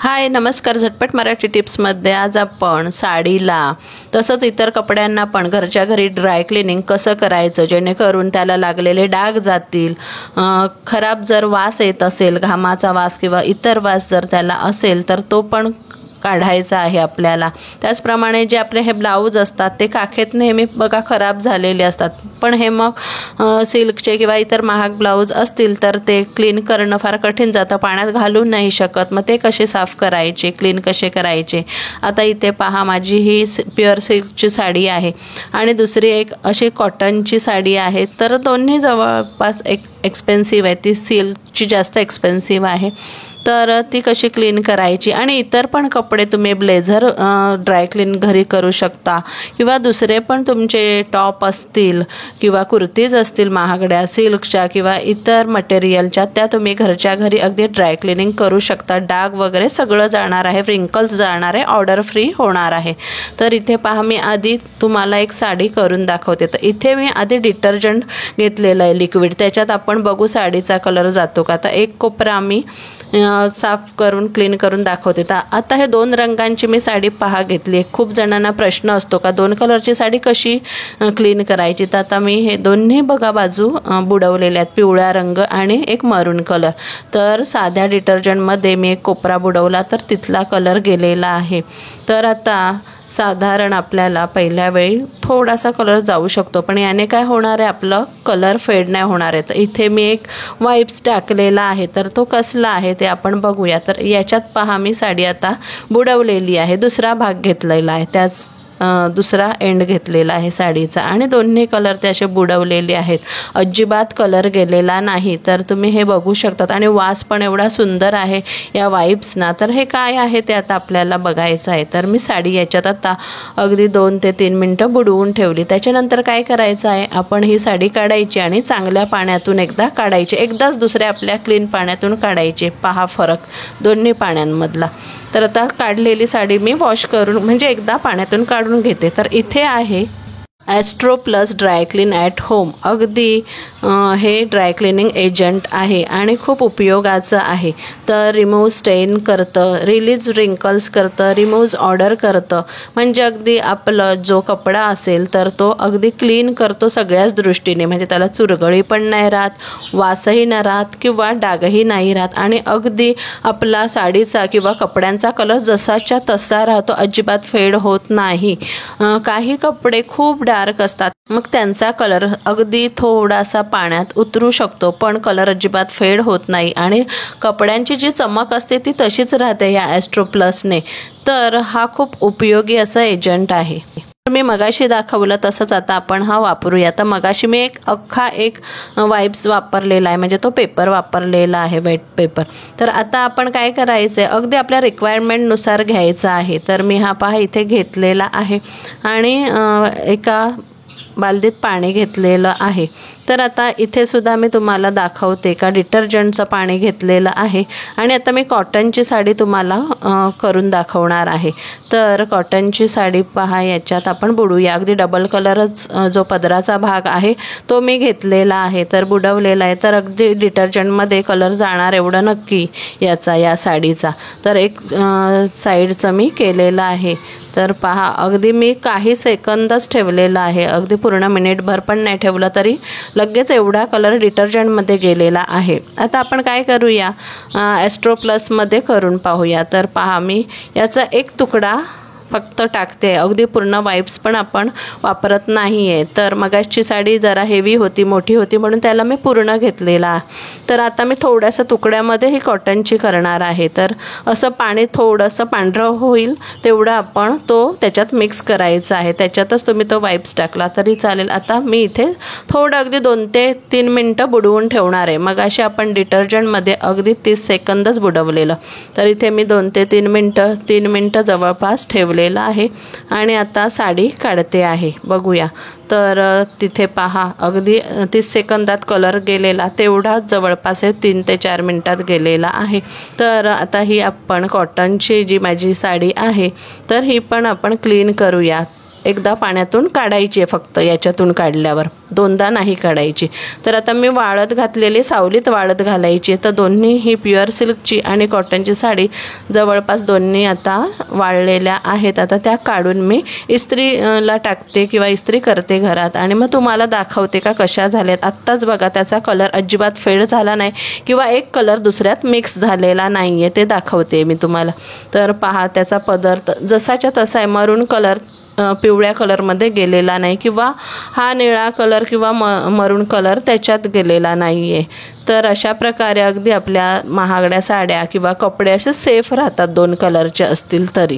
हाय नमस्कार. झटपट मराठी टिप्समध्ये आज आपण साडीला तसंच इतर कपड्यांना पण घरच्या घरी ड्राय क्लिनिंग कसं करायचं जेणेकरून त्याला लागलेले डाग जातील. खराब जर वास येत असेल, घामाचा वास किंवा इतर वास जर त्याला असेल तर तो पण काढायचा आहे आपल्याला. त्याचप्रमाणे जे आपले हे ब्लाऊज असतात ते काखेत नेहमी बघा खराब झालेले असतात, पण हे मग सिल्कचे किंवा इतर महाग ब्लाऊज असतील तर ते क्लीन करणं फार कठीण जातं, पाण्यात घालू नाही शकत. मग ते कसे साफ करायचे, क्लीन कसे करायचे. आता इथे पहा, माझी ही प्युअर सिल्कची साडी आहे आणि दुसरी एक अशी कॉटनची साडी आहे. तर दोन्ही जवळपास एक्सपेन्सिव्ह आहे. ती सिल्कची जास्त एक्सपेन्सिव्ह आहे. तर ती कशी क्लीन करायची. आणि इतर पण कपडे तुम्ही ब्लेझर ड्राय क्लीन घरी करू शकता किंवा दुसरे पण तुमचे टॉप असतील किंवा कुर्तीज असतील महागड्या सिल्कच्या किंवा इतर मटेरियलच्या, त्या तुम्ही घरच्या घरी अगदी ड्राय क्लिनिंग करू शकता. डाग वगैरे सगळं जाणार आहे, रिंकल्स जाणार आहे, ऑर्डर फ्री होणार आहे. तर इथे पहा, मी आधी तुम्हाला एक साडी करून दाखवते. तर इथे मी आधी डिटर्जंट घेतलेलं आहे लिक्विड, त्याच्यात आपण बघू साडीचा कलर जातो का. आता एक कोपरा मी साफ करून क्लीन करून दाखवते. तर आता हे दोन रंगांची मी साडी पहा घेतली. खूप जणांना प्रश्न असतो का दोन कलरची साडी कशी क्लीन करायची. तर आता मी हे दोन्ही बघा बाजू बुडवलेल्या आहेत, पिवळा रंग आणि एक मरून कलर. तर साध्या डिटर्जंटमध्ये मी एक कोपरा बुडवला तर तिथला कलर गेलेला आहे. तर आता साधारण आपल्याला पहिल्या वेळी थोडासा कलर जाऊ शकतो, पण याने काय होणार आहे, आपलं कलर फेड नाही होणार आहे. तर इथे मी एक वाइप्स टाकलेला आहे, तर तो कसला आहे ते आपण बघूया. तर याच्यात पहा, मी साडी आता बुडवलेली आहे, दुसरा भाग घेतलेला आहे, त्याच दुसरा एंड घेतलेला आहे साडीचा आणि दोन्ही कलर ते असे बुडवलेले आहेत, अजिबात कलर गेलेला नाही. तर तुम्ही हे बघू शकतात आणि वास पण एवढा सुंदर आहे या वाइप्सना. तर हे काय आहे ते आता आपल्याला बघायचं आहे. तर मी साडी याच्यात आता अगदी 2 ते 3 मिनटं बुडवून ठेवली. त्याच्यानंतर काय करायचं आहे, आपण ही साडी काढायची आणि चांगल्या पाण्यातून एकदा काढायची, एकदाच दुसऱ्या आपल्या क्लीन पाण्यातून काढायचे. पहा फरक दोन्ही पाण्यांमधला. तर आता काढलेली साडी मी वॉश करून म्हणजे एकदा पाण्यातून काढून घेते. तर इथे आहे Austro plus dry clean at home. अगदी हे ड्राय क्लिनिंग एजंट आहे आणि खूप उपयोगाचं आहे. तर रिमूव्ह स्टेन करतं, रिलीज रिंकल्स करतं, रिमूव्ह ऑर्डर करतं. म्हणजे अगदी आपलं जो कपडा असेल तर तो अगदी क्लीन करतो सगळ्याच दृष्टीने. म्हणजे त्याला चुरगळी पण नाही राहत, वासही नाही राहत किंवा डागही नाही राहत आणि अगदी आपला साडीचा किंवा कपड्यांचा कलर जसाच्या तसा राहतो, अजिबात फेड होत नाही. काही कपडे खूप डार्क असतात, मग त्यांचा कलर अगदी थोडासा पाण्यात उतरू शकतो, पण कलर अजिबात फेड होत नाही आणि कपड्यांची जी चमक असते ती तशीच राहते या ॲस्ट्रो प्लसने. तर हा खूप उपयोगी असा एजंट आहे. मी मगाशी दाखवलं तसंच आता आपण हा वापरूया. तर मगाशी मी अख्खा एक वाइप्स वापरलेला आहे, म्हणजे तो पेपर वापरलेला आहे, वेट पेपर. तर आता आपण काय करायचं आहे, अगदी आपल्या रिक्वायरमेंटनुसार घ्यायचं आहे. तर मी हा पहा इथे घेतलेला आहे आणि एका बालदीत पाणी घेतलेलं आहे. तर आता इथे सुद्धा मी तुम्हाला दाखवते का डिटर्जंटचं पाणी घेतलेलं आहे आणि आता मी कॉटनची साडी तुम्हाला करून दाखवणार आहे. तर कॉटनची साडी पहा, याच्यात आपण बुडूया. अगदी डबल कलरच जो पदराचा भाग आहे तो मी घेतलेला आहे, तर बुडवलेला आहे. तर अगदी डिटर्जंटमध्ये कलर जाणार एवढं नक्की या साडीचा. तर एक साईडचं मी केलेलं आहे. तर पहा, अगदी मी काही सेकंदच ठेवलेला आहे, अगदी पूर्ण मिनिटभर पण नाही ठेवलं तरी लगेच एवढा कलर डिटर्जंटमध्ये गेलेला आहे. आता आपण काय करूया, ॲस्ट्रो प्लसमध्ये करून पाहूया. तर पहा, मी याचा एक तुकडा फक्त टाकते, अगदी पूर्ण वाइप्स पण आपण वापरत नाही आहे. तर मगाची साडी जरा हेवी होती, मोठी होती, म्हणून त्याला मी पूर्ण घेतलेला. तर आता मी थोड्याशा तुकड्यामध्ये ही कॉटनची करणार आहे. तर असं पाणी थोडंसं पांढरं होईल तेवढं आपण तो त्याच्यात मिक्स करायचं आहे. त्याच्यातच तुम्ही तो वाइप्स टाकला तरी चालेल. आता मी इथे थोडं अगदी 2 ते 3 मिनटं बुडवून ठेवणार आहे. मगाशी आपण डिटर्जंटमध्ये अगदी 30 सेकंदच बुडवलेलं. तर इथे मी 2 ते 3 मिनटं जवळपास ठेवले आहे आणि आता साडी काढते आहे, बघूया. तर तिथे पहा, अगदी 30 सेकंदात कलर गेलेला तेवढाच जवळपास 3 ते 4 मिनटात गेलेला आहे. तर आता ही आपण कॉटनची जी माझी साडी आहे तर ही पण आपण क्लीन करूया. एकदा पाण्यातून काढायची आहे फक्त, याच्यातून काढल्यावर दोनदा नाही काढायची. तर आता मी वाळत घातलेली, सावलीत वाळत घालायची. तर दोन्ही ही प्युअर सिल्कची आणि कॉटनची साडी जवळपास दोन्ही आता वाळलेल्या आहेत. आता त्या काढून मी इस्त्रीला टाकते किंवा इस्त्री करते घरात आणि मग तुम्हाला दाखवते का कशा झाल्यात. आत्ताच बघा त्याचा कलर अजिबात फेड झाला नाही किंवा एक कलर दुसऱ्यात मिक्स झालेला नाही आहे, ते दाखवते मी तुम्हाला. तर पहा त्याचा पदर जसाच्या तसा आहे, मरून कलर पिवळ्या कलरमध्ये गेलेला नाही किंवा हा निळा कलर किंवा मरून कलर त्याच्यात गेलेला नाही आहे. तर अशा प्रकारे अगदी आपल्या महागड्या साड्या किंवा कपडे असे सेफ राहतात 2 कलरचे असतील तरी.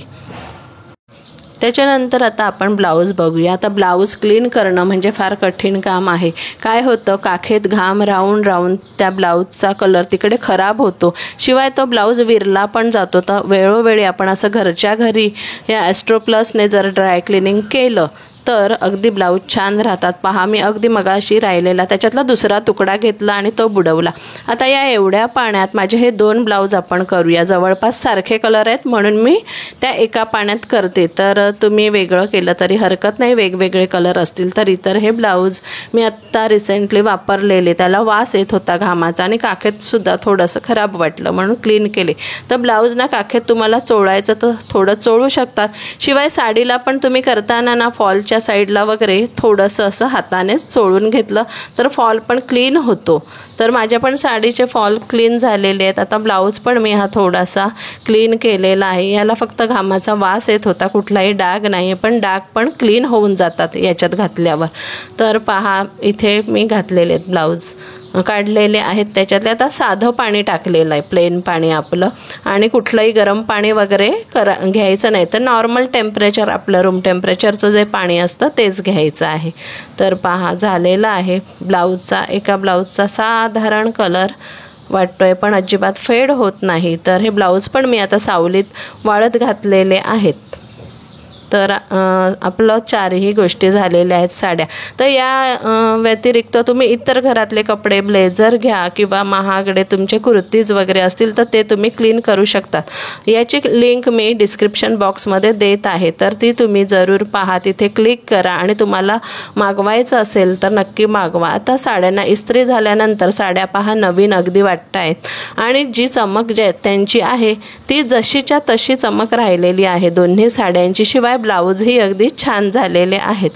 त्याच्यानंतर आता आपण ब्लाऊज बघूया. आता ब्लाऊज क्लीन करणं म्हणजे फार कठीण काम आहे. काय होतं, काखेत घाम राहून राहून त्या ब्लाऊजचा कलर तिकडे खराब होतो, शिवाय तो ब्लाऊज विरला पण जातो. तर वेळोवेळी आपण असं घरच्या घरी या ॲस्ट्रो प्लसने जर ड्राय क्लिनिंग केलं तर अगदी ब्लाऊज छान राहतात. पहा मी अगदी मगाशी राहिलेला त्याच्यातला दुसरा तुकडा घेतला आणि तो बुडवला. आता या एवढ्या पाण्यात माझे हे 2 ब्लाऊज आपण करूया. जवळपास सारखे कलर आहेत म्हणून मी त्या एका पाण्यात करते. तर तुम्ही वेगळं केलं तरी हरकत नाही, वेगवेगळे कलर असतील तरी. तर हे ब्लाऊज मी आत्ता रिसेंटली वापरलेले, त्याला वास येत होता घामाचा आणि काखेतसुद्धा थोडंसं खराब वाटलं म्हणून क्लीन केले. तर ब्लाऊज ना काखेत तुम्हाला चोळायचं तर थोडं चोळू शकतात, शिवाय साडीला पण तुम्ही करताना ना फॉलच्या साईडला वगैरे थोडंसं असं हातानेच चोळून घेतलं तर फॉल पण क्लीन होतो. तर माझ्या पण साडीचे फॉल क्लीन झालेले आहेत. आता ब्लाऊज पण मी हा थोडासा क्लीन केलेला आहे. याला फक्त घामाचा वास येत होता, कुठलाही डाग नाही आहे, पण डाग पण क्लीन होऊन जातात याच्यात घातल्यावर. तर पहा इथे मी घातलेले आहेत ब्लाऊज काढलेले आहेत. त्याच्यातले आता साधं पाणी टाकलेलं आहे, प्लेन पाणी आपलं, आणि कुठलंही गरम पाणी वगैरे घ्यायचं नाही. तर नॉर्मल टेम्परेचर आपलं रूम टेम्परेचरचं जे पाणी असतं तेच घ्यायचं आहे. तर पहा झालेलं आहे ब्लाऊजचा, एका ब्लाऊजचा साधारण कलर वाटतोय पण अजिबात फेड होत नाही. तर हे ब्लाऊज पण मी आता सावलीत वाळत घातलेले आहेत. तर आपलं 4ही गोष्टी झालेल्या आहेत साड्या. तर या व्यतिरिक्त तुम्ही इतर घरातले कपडे, ब्लेझर घ्या किंवा महागडे तुमचे कुर्तीज वगैरे असतील तर ते तुम्ही क्लीन करू शकतात. याची लिंक मी डिस्क्रिप्शन बॉक्समध्ये देत आहे, तर ती तुम्ही जरूर पहा, तिथे क्लिक करा आणि तुम्हाला मागवायचं असेल तर नक्की मागवा. आता साड्यांना इस्त्री झाल्यानंतर साड्या पहा नवीन अगदी वाटत आहेत आणि जी चमक जे त्यांची आहे ती जशीच्या तशी चमक राहिलेली आहे दोन्ही साड्यांची. शिवाय ब्लाऊजही अगदी छान झालेले आहेत.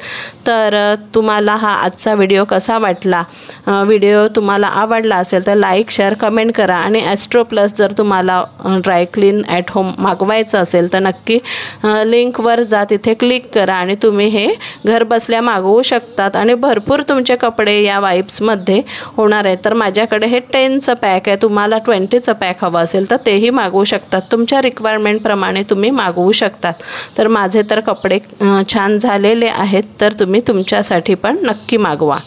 तर तुम्हाला हा आजचा व्हिडिओ कसा वाटला, व्हिडिओ तुम्हाला आवडला असेल तर लाईक, शेअर, कमेंट करा. आणि ॲस्ट्रो प्लस जर तुम्हाला ड्राय क्लीन ॲट होम मागवायचं असेल तर नक्की लिंकवर जा, तिथे क्लिक करा आणि तुम्ही हे घर बसल्या मागवू शकतात. आणि भरपूर तुमचे कपडे या वाईब्समध्ये होणार आहेत. तर माझ्याकडे हे 10चं पॅक आहे, तुम्हाला 20चं पॅक हवं असेल तर तेही मागवू शकतात. तुमच्या रिक्वायरमेंटप्रमाणे तुम्ही मागवू शकतात. तर माझे तर कपडे छान झालेले आहेत, तर तुम्ही तुमच्यासाठी पण नक्की मागवा.